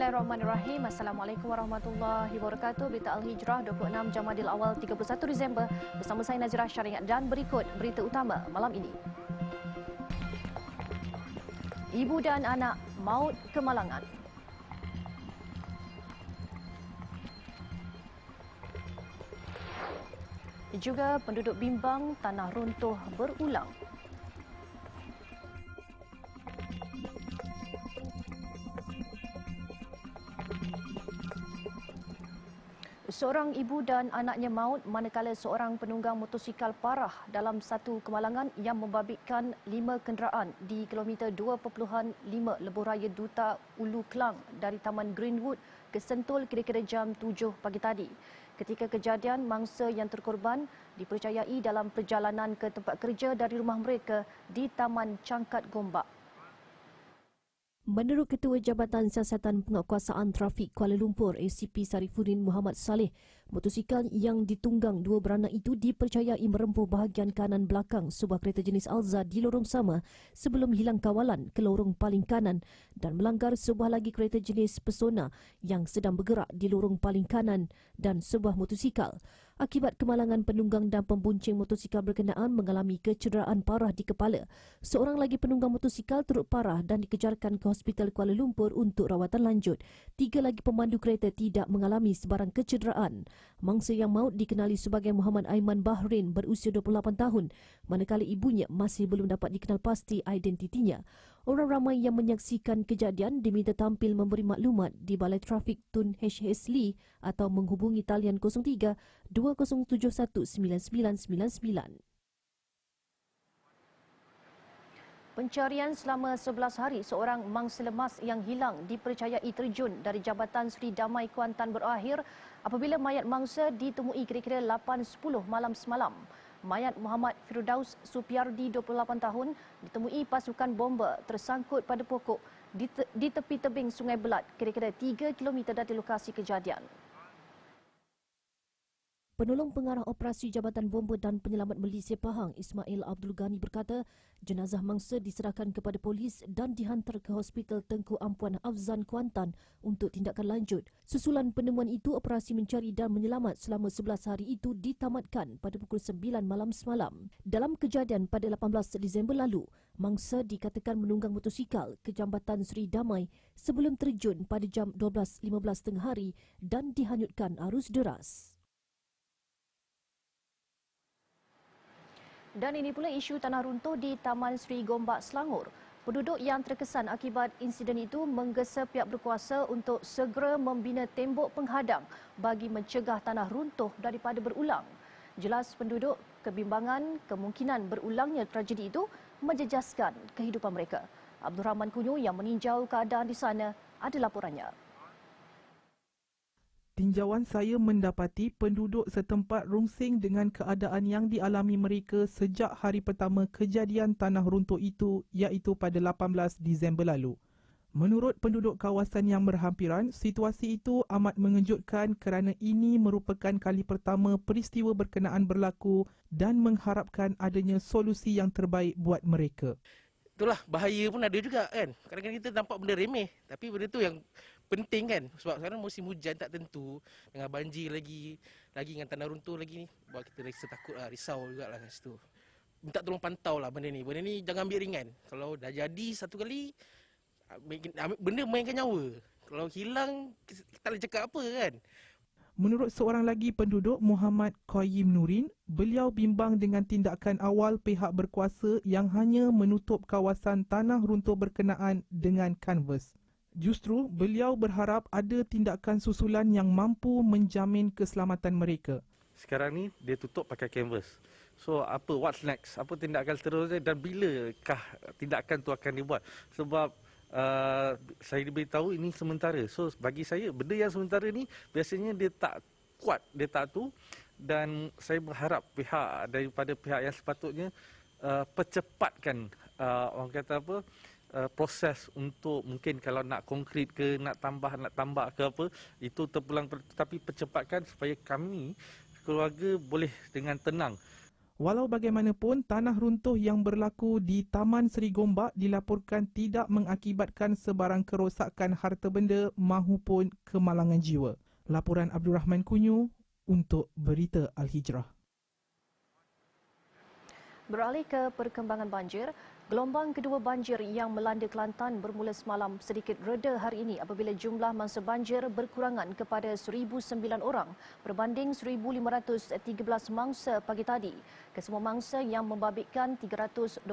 Bismillahirrahmanirrahim. Assalamualaikum warahmatullahi wabarakatuh. Berita Al-Hijrah 26 Jamadil Awal 31 Disember bersama saya Nazirah Syariat dan berikut berita utama malam ini. Ibu dan anak maut kemalangan. Juga penduduk bimbang tanah runtuh berulang. Seorang ibu dan anaknya maut manakala seorang penunggang motosikal parah dalam satu kemalangan yang membabitkan 5 kenderaan di kilometer 2.5 Lebuh Raya Duta Ulu Klang dari Taman Greenwood ke Sentul kira-kira jam 7 pagi tadi. Ketika kejadian, mangsa yang terkorban dipercayai dalam perjalanan ke tempat kerja dari rumah mereka di Taman Cangkat Gombak. Menurut Ketua Jabatan Siasatan Penguatkuasaan Trafik Kuala Lumpur ACP Sarifuddin Muhammad Saleh, motosikal yang ditunggang dua beranak itu dipercayai merempuh bahagian kanan belakang sebuah kereta jenis Alza di lorong sama sebelum hilang kawalan ke lorong paling kanan dan melanggar sebuah lagi kereta jenis Persona yang sedang bergerak di lorong paling kanan dan sebuah motosikal. Akibat kemalangan, penunggang dan pembuncing motosikal berkenaan mengalami kecederaan parah di kepala. Seorang lagi penunggang motosikal turut parah dan dikejarkan ke Hospital Kuala Lumpur untuk rawatan lanjut. 3 lagi pemandu kereta tidak mengalami sebarang kecederaan. Mangsa yang maut dikenali sebagai Muhammad Aiman Bahrin berusia 28 tahun, manakala ibunya masih belum dapat dikenal pasti identitinya. Orang ramai yang menyaksikan kejadian diminta tampil memberi maklumat di Balai Trafik Tun HS Lee atau menghubungi talian 03 2071 9999. Pencarian selama 11 hari seorang mangsa lemas yang hilang dipercayai terjun dari Jabatan Seri Damai Kuantan berakhir apabila mayat mangsa ditemui kira-kira 8.10 malam semalam. Mayat Muhammad Firdaus Supiardi 28 tahun ditemui pasukan bomba tersangkut pada pokok di tepi tebing Sungai Belat kira-kira 3 km dari lokasi kejadian. Penolong Pengarah Operasi Jabatan Bomba dan Penyelamat Malaysia Pahang, Ismail Abdul Ghani berkata, jenazah mangsa diserahkan kepada polis dan dihantar ke Hospital Tengku Ampuan Afzan Kuantan untuk tindakan lanjut. Susulan penemuan itu, operasi mencari dan menyelamat selama 11 hari itu ditamatkan pada pukul 9 malam semalam. Dalam kejadian pada 18 Disember lalu, mangsa dikatakan menunggang motosikal ke Jambatan Seri Damai sebelum terjun pada jam 12.15 tengah hari dan dihanyutkan arus deras. Dan ini pula isu tanah runtuh di Taman Seri Gombak, Selangor. Penduduk yang terkesan akibat insiden itu menggesa pihak berkuasa untuk segera membina tembok penghadang bagi mencegah tanah runtuh daripada berulang. Jelas penduduk kebimbangan kemungkinan berulangnya tragedi itu menjejaskan kehidupan mereka. Abdul Rahman Kunyo yang meninjau keadaan di sana ada laporannya. Tinjauan saya mendapati penduduk setempat rungsing dengan keadaan yang dialami mereka sejak hari pertama kejadian tanah runtuh itu, iaitu pada 18 Disember lalu. Menurut penduduk kawasan yang berhampiran, situasi itu amat mengejutkan kerana ini merupakan kali pertama peristiwa berkenaan berlaku dan mengharapkan adanya solusi yang terbaik buat mereka. Itulah, bahaya pun ada juga kan. Kadang-kadang kita nampak benda remeh, tapi benda tu yang penting kan. Sebab sekarang musim hujan tak tentu, dengan banjir lagi dengan tanah runtuh lagi ni, buat kita rasa takut lah, risau jugalah kat situ. Minta tolong pantau lah benda ni jangan ambil ringan. Kalau dah jadi satu kali, benda mainkan nyawa. Kalau hilang, kita tak boleh cakap apa kan. Menurut seorang lagi penduduk, Muhammad Qayyim Nurin, beliau bimbang dengan tindakan awal pihak berkuasa yang hanya menutup kawasan tanah runtuh berkenaan dengan kanvas. Justru, beliau berharap ada tindakan susulan yang mampu menjamin keselamatan mereka. Sekarang ni, dia tutup pakai kanvas. So, what's next? Apa tindakan seterusnya dan bilakah tindakan tu akan dibuat? Sebab saya diberitahu ini sementara. So bagi saya benda yang sementara ni biasanya dia tak kuat, dia tak tu, dan saya berharap daripada pihak yang sepatutnya percepatkan orang kata proses untuk mungkin kalau nak konkrit ke nak tambak ke apa itu terpulang, tapi percepatkan supaya kami keluarga boleh dengan tenang. Walau bagaimanapun, tanah runtuh yang berlaku di Taman Seri Gombak dilaporkan tidak mengakibatkan sebarang kerosakan harta benda mahupun kemalangan jiwa. Laporan Abdul Rahman Kunyu untuk Berita Al-Hijrah. Beralih ke perkembangan banjir, gelombang kedua banjir yang melanda Kelantan bermula semalam sedikit reda hari ini apabila jumlah mangsa banjir berkurangan kepada 1,009 orang berbanding 1,513 mangsa pagi tadi. Kesemua mangsa yang membabitkan 329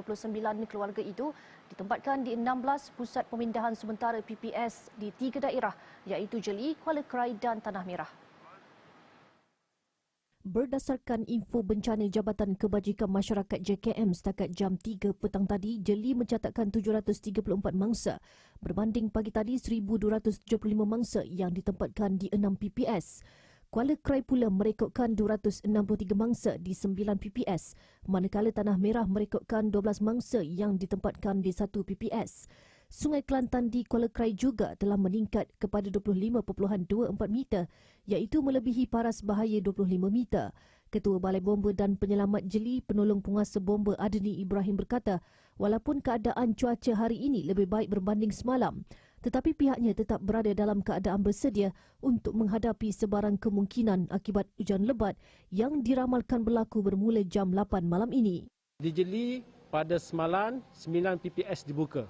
keluarga itu ditempatkan di 16 pusat pemindahan sementara PPS di 3 daerah iaitu Jeli, Kuala Krai dan Tanah Merah. Berdasarkan info bencana Jabatan Kebajikan Masyarakat JKM setakat jam 3 petang tadi, Jeli mencatatkan 734 mangsa berbanding pagi tadi 1,275 mangsa yang ditempatkan di 6 PPS. Kuala Krai pula merekodkan 263 mangsa di 9 PPS, manakala Tanah Merah merekodkan 12 mangsa yang ditempatkan di 1 PPS. Sungai Kelantan di Kuala Krai juga telah meningkat kepada 25.24 meter iaitu melebihi paras bahaya 25 meter. Ketua Balai Bomba dan Penyelamat Jeli, Penolong Penguasa Bomba Adni Ibrahim berkata, walaupun keadaan cuaca hari ini lebih baik berbanding semalam, tetapi pihaknya tetap berada dalam keadaan bersedia untuk menghadapi sebarang kemungkinan akibat hujan lebat yang diramalkan berlaku bermula jam 8 malam ini. Di Jeli pada semalam 9 PPS dibuka.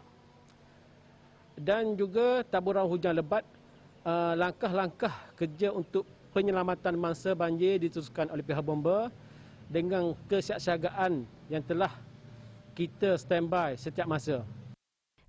Dan juga taburan hujan lebat, langkah-langkah kerja untuk penyelamatan mangsa banjir diteruskan oleh pihak bomba dengan kesiapsiagaan yang telah kita standby setiap masa.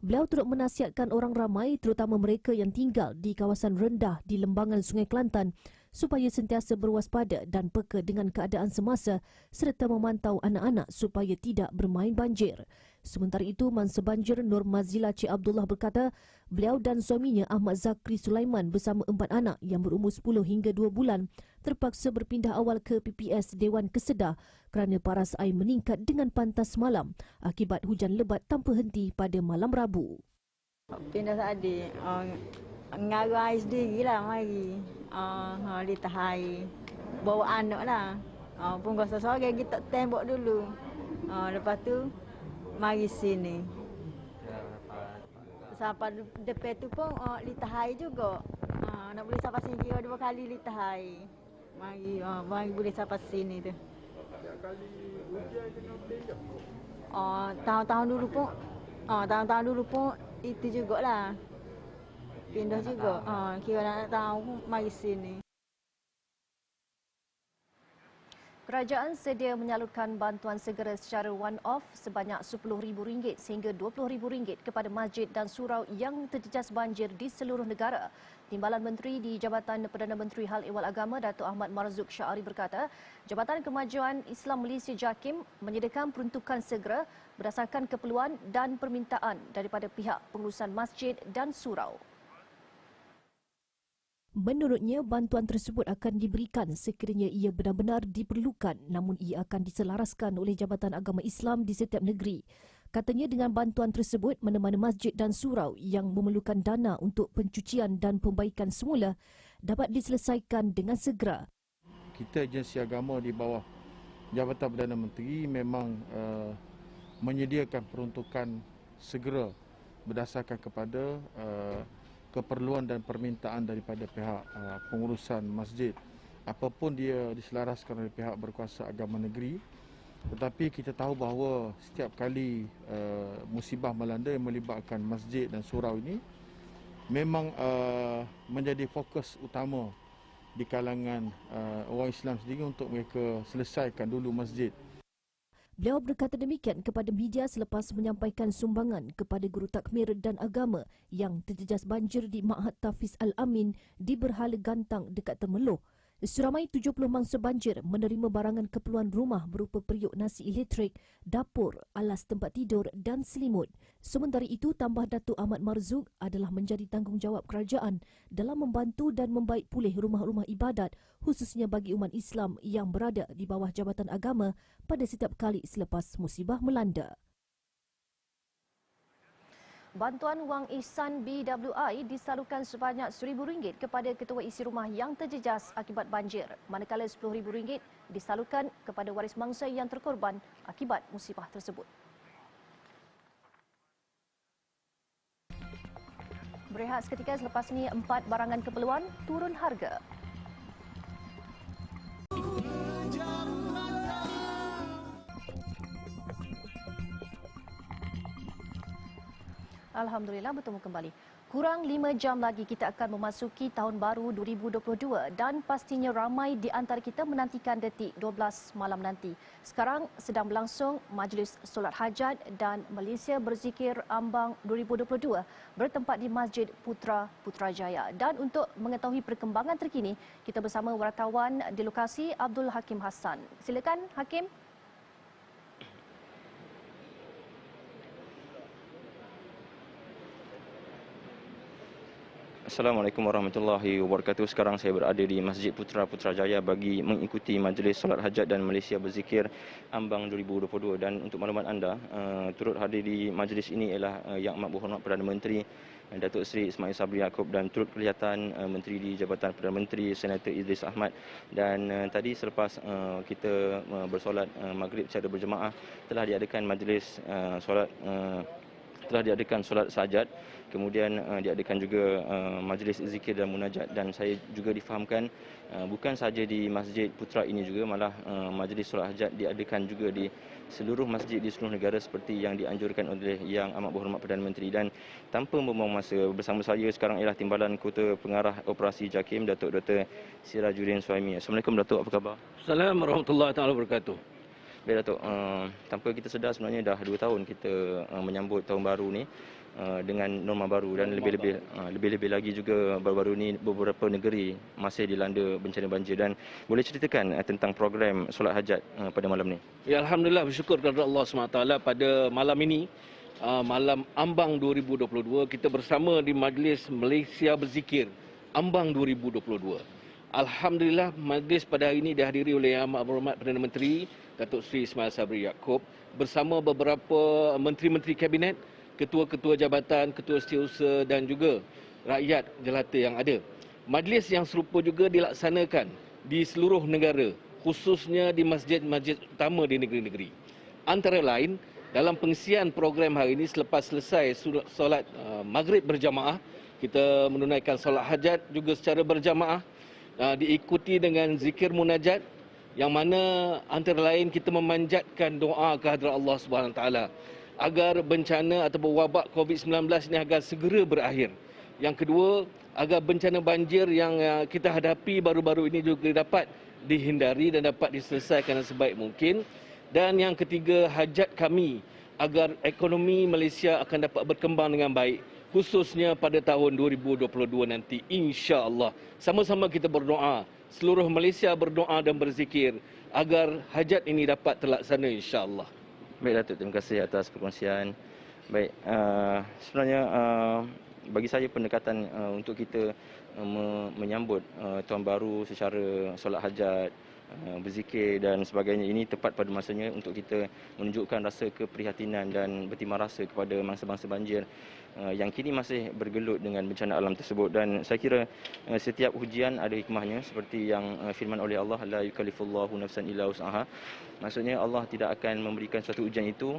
Beliau turut menasihatkan orang ramai terutama mereka yang tinggal di kawasan rendah di lembangan Sungai Kelantan supaya sentiasa berwaspada dan peka dengan keadaan semasa serta memantau anak-anak supaya tidak bermain banjir. Sementara itu, mangsa banjir Nur Mazila Cik Abdullah berkata, beliau dan suaminya Ahmad Zakri Sulaiman bersama 4 anak yang berumur 10 hingga 2 bulan terpaksa berpindah awal ke PPS Dewan Kesedah kerana paras air meningkat dengan pantas malam akibat hujan lebat tanpa henti pada malam Rabu. Pindah tadi, ngaru air sendiri lah mari. Litah air, bawa anak lah. Pun gosok sore kita tembok dulu. Lepas tu, mari sini. Sampai depan tu pun litah air juga. Nak boleh sampai sini kira 2 kali litah air. Mari boleh sampai sini tu. Setiap kali hujan kena pindah? Tahun-tahun dulu pun itu jugalah. Pindah juga. Kira nak tahu mari sini. Kerajaan sedia menyalurkan bantuan segera secara one-off sebanyak RM10,000 sehingga RM20,000 kepada masjid dan surau yang terjejas banjir di seluruh negara. Timbalan Menteri di Jabatan Perdana Menteri Hal Ehwal Agama Datuk Ahmad Marzuq Syari berkata, Jabatan Kemajuan Islam Malaysia JAKIM menyediakan peruntukan segera berdasarkan keperluan dan permintaan daripada pihak pengurusan masjid dan surau. Menurutnya, bantuan tersebut akan diberikan sekiranya ia benar-benar diperlukan namun ia akan diselaraskan oleh Jabatan Agama Islam di setiap negeri. Katanya dengan bantuan tersebut, mana-mana masjid dan surau yang memerlukan dana untuk pencucian dan pembaikan semula dapat diselesaikan dengan segera. Kita agensi agama di bawah Jabatan Perdana Menteri memang menyediakan peruntukan segera berdasarkan kepada keperluan dan permintaan daripada pihak pengurusan masjid. Apapun dia diselaraskan oleh pihak berkuasa agama negeri. Tetapi kita tahu bahawa setiap kali musibah melanda yang melibatkan masjid dan surau ini memang menjadi fokus utama di kalangan orang Islam sendiri untuk mereka selesaikan dulu masjid. Beliau berkata demikian kepada media selepas menyampaikan sumbangan kepada guru takmir dan agama yang terjejas banjir di Ma'had Tafiz Al-Amin di Berhala Gantang dekat Temeloh. Seramai 70 mangsa banjir menerima barangan keperluan rumah berupa periuk nasi elektrik, dapur, alas tempat tidur dan selimut. Sementara itu, tambah Datuk Ahmad Marzuq adalah menjadi tanggungjawab kerajaan dalam membantu dan membaik pulih rumah-rumah ibadat khususnya bagi umat Islam yang berada di bawah jabatan agama pada setiap kali selepas musibah melanda. Bantuan wang ihsan BWI disalurkan sebanyak RM1,000 kepada ketua isi rumah yang terjejas akibat banjir, manakala RM10,000 disalurkan kepada waris mangsa yang terkorban akibat musibah tersebut. Berehat seketika, selepas ini 4 barangan keperluan turun harga. Alhamdulillah, bertemu kembali. Kurang 5 jam lagi kita akan memasuki tahun baru 2022 dan pastinya ramai di antara kita menantikan detik 12 malam nanti. Sekarang sedang berlangsung Majlis Solat Hajat dan Malaysia Berzikir Ambang 2022 bertempat di Masjid Putra Putrajaya. Dan untuk mengetahui perkembangan terkini, kita bersama wartawan di lokasi Abdul Hakim Hassan. Silakan Hakim. Assalamualaikum warahmatullahi wabarakatuh. Sekarang saya berada di Masjid Putra Putrajaya bagi mengikuti Majlis Solat Hajat dan Malaysia Berzikir Ambang 2022. Dan untuk maklumat anda, turut hadir di majlis ini ialah Yang Amat Berhormat Perdana Menteri Datuk Seri Ismail Sabri Yaakob dan turut kelihatan Menteri di Jabatan Perdana Menteri Senator Idris Ahmad. Dan tadi selepas kita bersolat maghrib secara berjemaah, telah diadakan majlis solat sajad, kemudian diadakan juga majlis zikir dan munajat. Dan saya juga difahamkan bukan sahaja di Masjid Putra ini juga, malah majlis solat hajat diadakan juga di seluruh masjid di seluruh negara seperti yang dianjurkan oleh Yang Amat Berhormat Perdana Menteri. Dan tanpa membuang masa, bersama saya sekarang ialah Timbalan Kota Pengarah Operasi JAKIM, Datuk Dr. Sirajuddin Suhaimi. Assalamualaikum Datuk, apa khabar? Assalamualaikum warahmatullahi wabarakatuh. Baik Datuk, tanpa kita sedar sebenarnya dah 2 tahun kita menyambut tahun baru ni dengan norma baru, dan lebih-lebih lagi juga baru-baru ni beberapa negeri masih dilanda bencana banjir. Dan boleh ceritakan tentang program solat hajat pada malam ni? Ya, Alhamdulillah, bersyukur kepada Allah SWT pada malam ini, malam Ambang 2022, kita bersama di Majlis Malaysia Berzikir Ambang 2022. Alhamdulillah, majlis pada hari ini dihadiri oleh Yang Amat Berhormat Perdana Menteri Datuk Seri Ismail Sabri Yaakob bersama beberapa menteri-menteri kabinet, ketua-ketua jabatan, ketua setiausaha dan juga rakyat jelata yang ada. Majlis yang serupa juga dilaksanakan di seluruh negara, khususnya di masjid-masjid utama di negeri-negeri. Antara lain, dalam pengisian program hari ini, selepas selesai solat maghrib berjamaah, kita menunaikan solat hajat juga secara berjamaah, diikuti dengan zikir munajat, yang mana antara lain kita memanjatkan doa kehadrat Allah SWT agar bencana atau wabak COVID-19 ini agar segera berakhir. Yang kedua, agar bencana banjir yang kita hadapi baru-baru ini juga dapat dihindari dan dapat diselesaikan sebaik mungkin. Dan yang ketiga, hajat kami agar ekonomi Malaysia akan dapat berkembang dengan baik, khususnya pada tahun 2022 nanti, insya-Allah. Sama-sama kita berdoa, seluruh Malaysia berdoa dan berzikir agar hajat ini dapat terlaksana, insya-Allah. Baik Datuk, terima kasih atas perkongsian. Baik, sebenarnya bagi saya pendekatan untuk kita menyambut tahun baru secara solat hajat, berzikir dan sebagainya, ini tepat pada masanya untuk kita menunjukkan rasa keprihatinan dan berterima rasa kepada mangsa-mangsa banjir yang kini masih bergelut dengan bencana alam tersebut. Dan saya kira setiap ujian ada hikmahnya, seperti yang firman oleh Allah, la yukallifullahu nafsan illa wus'aha. Maksudnya Allah tidak akan memberikan suatu ujian itu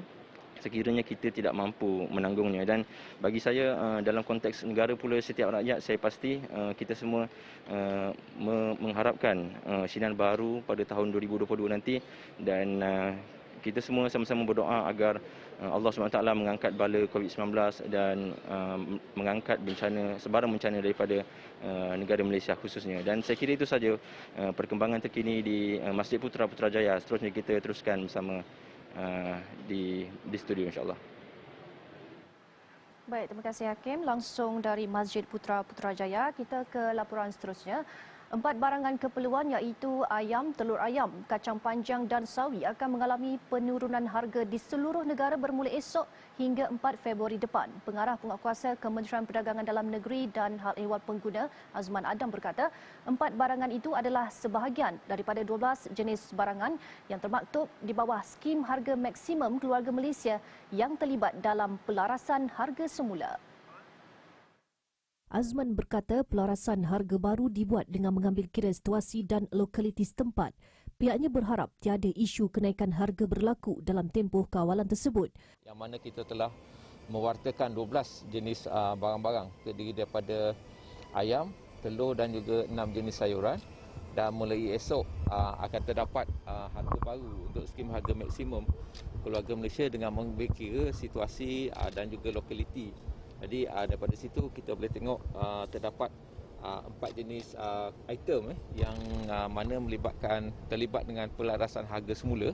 sekiranya kita tidak mampu menanggungnya. Dan bagi saya, dalam konteks negara pula, setiap rakyat, saya pasti kita semua mengharapkan sinar baru pada tahun 2022 nanti. Dan kita semua sama-sama berdoa agar Allah SWT mengangkat bala COVID-19 dan mengangkat sebarang bencana daripada negara Malaysia khususnya. Dan saya kira itu saja perkembangan terkini di Masjid Putra Putrajaya. Seterusnya kita teruskan bersama di studio, insyaAllah. Baik, terima kasih Hakim. Langsung dari Masjid Putra Putrajaya, kita ke laporan seterusnya. 4 barangan keperluan iaitu ayam, telur ayam, kacang panjang dan sawi akan mengalami penurunan harga di seluruh negara bermula esok hingga 4 Februari depan. Pengarah Penguatkuasa Kementerian Perdagangan Dalam Negeri dan Hal Ehwal Pengguna, Azman Adam berkata, 4 barangan itu adalah sebahagian daripada 12 jenis barangan yang termaktub di bawah skim harga maksimum keluarga Malaysia yang terlibat dalam pelarasan harga semula. Azman berkata pelarasan harga baru dibuat dengan mengambil kira situasi dan lokaliti setempat. Pihaknya berharap tiada isu kenaikan harga berlaku dalam tempoh kawalan tersebut. Yang mana kita telah mewartakan 12 jenis barang-barang terdiri daripada ayam, telur dan juga 6 jenis sayuran. Dan mulai esok akan terdapat harga baru untuk skim harga maksimum keluarga Malaysia dengan mengambil kira situasi dan juga lokaliti. Jadi daripada situ kita boleh tengok terdapat 4 jenis item yang mana terlibat dengan pelarasan harga semula.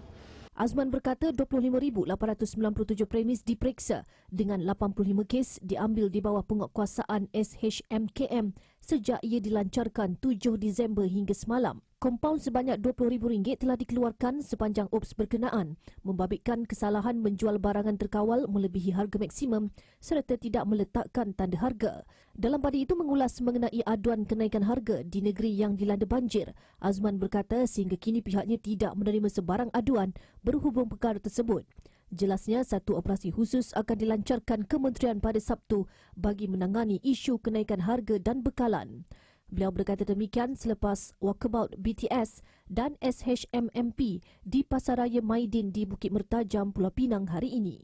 Azman berkata 25,897 premis diperiksa dengan 85 kes diambil di bawah penguatkuasaan SHMKM sejak ia dilancarkan 7 Disember hingga semalam. Kompaun sebanyak RM20,000 telah dikeluarkan sepanjang ops berkenaan, membabitkan kesalahan menjual barangan terkawal melebihi harga maksimum serta tidak meletakkan tanda harga. Dalam pada itu mengulas mengenai aduan kenaikan harga di negeri yang dilanda banjir, Azman berkata sehingga kini pihaknya tidak menerima sebarang aduan berhubung perkara tersebut. Jelasnya satu operasi khusus akan dilancarkan kementerian pada Sabtu bagi menangani isu kenaikan harga dan bekalan. Beliau berkata demikian selepas walkabout BTS dan SHMMP di Pasaraya Maidin di Bukit Mertajam, Pulau Pinang hari ini.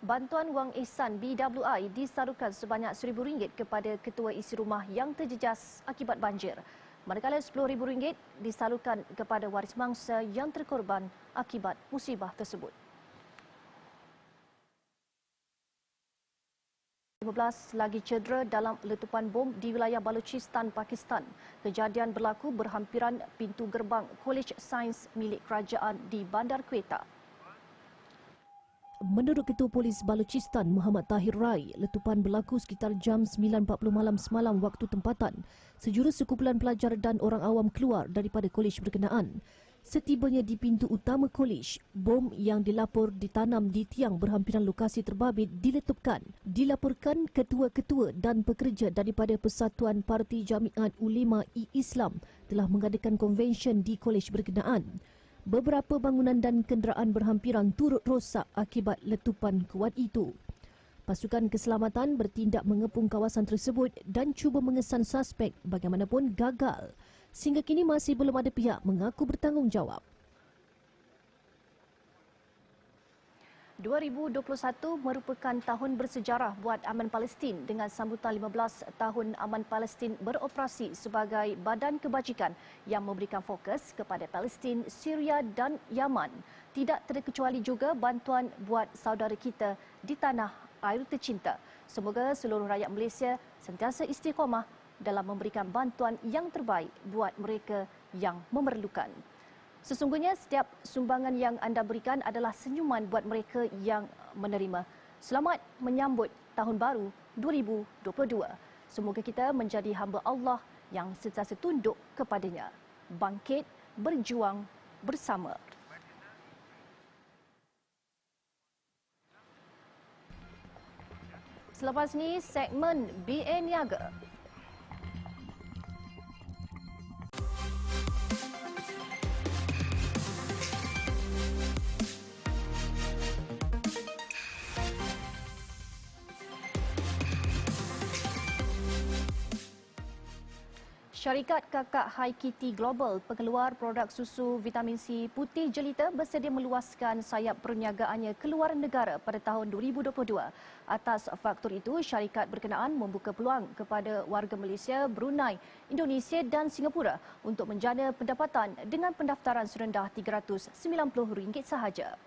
Bantuan wang ihsan BWI disalurkan sebanyak RM1,000 kepada ketua isi rumah yang terjejas akibat banjir. Manakala RM10,000 disalurkan kepada waris mangsa yang terkorban akibat musibah tersebut. 15 lagi cedera dalam letupan bom di wilayah Balochistan, Pakistan. Kejadian berlaku berhampiran pintu gerbang Kolej Sains milik kerajaan di Bandar Quetta. Menurut Ketua Polis Balochistan, Muhammad Tahir Rai, letupan berlaku sekitar jam 9.40 malam semalam waktu tempatan. Sejurus sekumpulan pelajar dan orang awam keluar daripada kolej berkenaan. Setibanya di pintu utama kolej, bom yang dilapor ditanam di tiang berhampiran lokasi terbabit diletupkan. Dilaporkan ketua-ketua dan pekerja daripada Persatuan Parti Jamiat Ulema Islam telah mengadakan konvensyen di kolej berkenaan. Beberapa bangunan dan kenderaan berhampiran turut rosak akibat letupan kuat itu. Pasukan keselamatan bertindak mengepung kawasan tersebut dan cuba mengesan suspek bagaimanapun gagal. Sehingga kini masih belum ada pihak mengaku bertanggungjawab. 2021 merupakan tahun bersejarah buat Aman Palestin dengan sambutan 15 tahun Aman Palestin beroperasi sebagai badan kebajikan yang memberikan fokus kepada Palestin, Syria dan Yaman. Tidak terkecuali juga bantuan buat saudara kita di tanah air tercinta. Semoga seluruh rakyat Malaysia sentiasa istiqamah dalam memberikan bantuan yang terbaik buat mereka yang memerlukan. Sesungguhnya setiap sumbangan yang anda berikan adalah senyuman buat mereka yang menerima. Selamat menyambut Tahun Baru 2022. Semoga kita menjadi hamba Allah yang sentiasa tunduk kepadanya. Bangkit, berjuang bersama. Selepas ini segmen BA Niaga. Syarikat Kakak High Kitty Global, pengeluar produk susu vitamin C putih jelita bersedia meluaskan sayap perniagaannya ke luar negara pada tahun 2022. Atas faktor itu, syarikat berkenaan membuka peluang kepada warga Malaysia, Brunei, Indonesia dan Singapura untuk menjana pendapatan dengan pendaftaran serendah RM390 sahaja.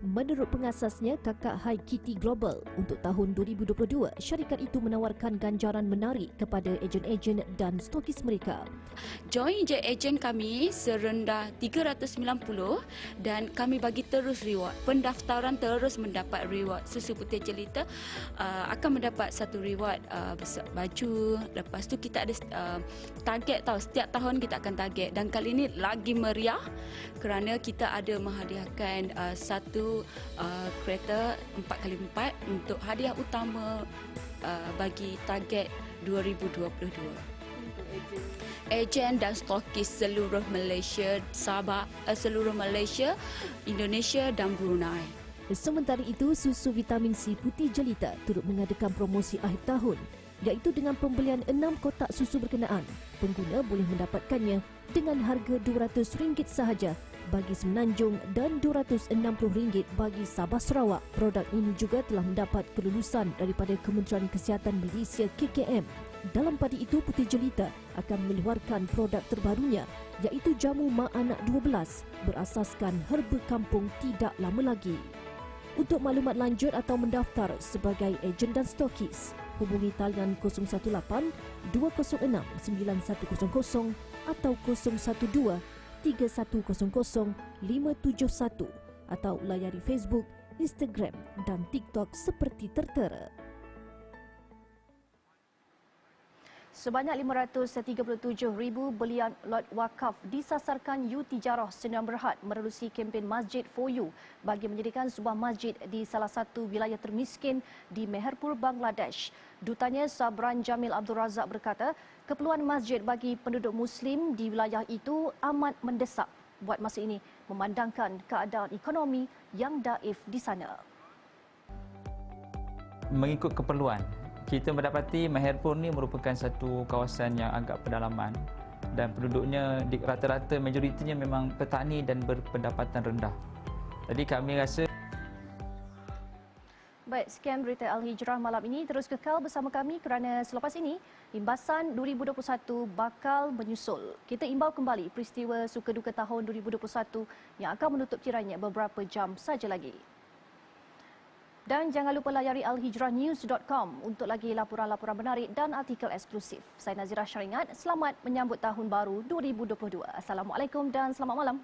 Menurut pengasasnya, Kakak Hai Kitty Global, untuk tahun 2022, syarikat itu menawarkan ganjaran menarik kepada ejen-ejen dan stokis mereka. Join je ejen kami serendah 390 dan kami bagi terus reward. Pendaftaran terus mendapat reward. Susu Putih Jelita akan mendapat satu reward baju. Lepas tu kita ada target tau. Setiap tahun kita akan target dan kali ini lagi meriah kerana kita ada menghadiahkan satu kereta 4x4 untuk hadiah utama bagi target 2022. Ejen dan stokis seluruh Malaysia, Sabah, seluruh Malaysia, Indonesia dan Brunei. Sementara itu, susu vitamin C Putih Jelita turut mengadakan promosi akhir tahun, iaitu dengan pembelian 6 kotak susu berkenaan, pengguna boleh mendapatkannya dengan harga RM200 sahaja bagi Semenanjung dan RM260 bagi Sabah Sarawak. Produk ini juga telah mendapat kelulusan daripada Kementerian Kesihatan Malaysia KKM. Dalam pada itu, Putih Jelita akan mengeluarkan produk terbarunya, iaitu jamu mak anak 12 berasaskan herba kampung tidak lama lagi. Untuk maklumat lanjut atau mendaftar sebagai ejen dan stokis, hubungi talian 018 206 9100 atau 012 3100 571 atau layari Facebook, Instagram dan TikTok seperti tertera. Sebanyak 537,000 belian lot wakaf disasarkan U Tijarah Sdn Bhd menerusi kempen Masjid for You bagi menyediakan sebuah masjid di salah satu wilayah termiskin di Meherpur, Bangladesh. Dutanya Sabran Jamil Abdul Razak berkata, keperluan masjid bagi penduduk Muslim di wilayah itu amat mendesak buat masa ini memandangkan keadaan ekonomi yang daif di sana. Mengikut keperluan, kita mendapati Meherpur ni merupakan satu kawasan yang agak pedalaman dan penduduknya rata-rata majoritinya memang petani dan berpendapatan rendah. Jadi kami rasa. Baik, sekian berita Al-Hijrah malam ini. Terus kekal bersama kami kerana selepas ini, imbasan 2021 bakal menyusul. Kita imbau kembali peristiwa suka duka tahun 2021 yang akan menutup tirainya beberapa jam saja lagi. Dan jangan lupa layari alhijrahnews.com untuk lagi laporan-laporan menarik dan artikel eksklusif. Saya Nazira Syaringat, selamat menyambut tahun baru 2022. Assalamualaikum dan selamat malam.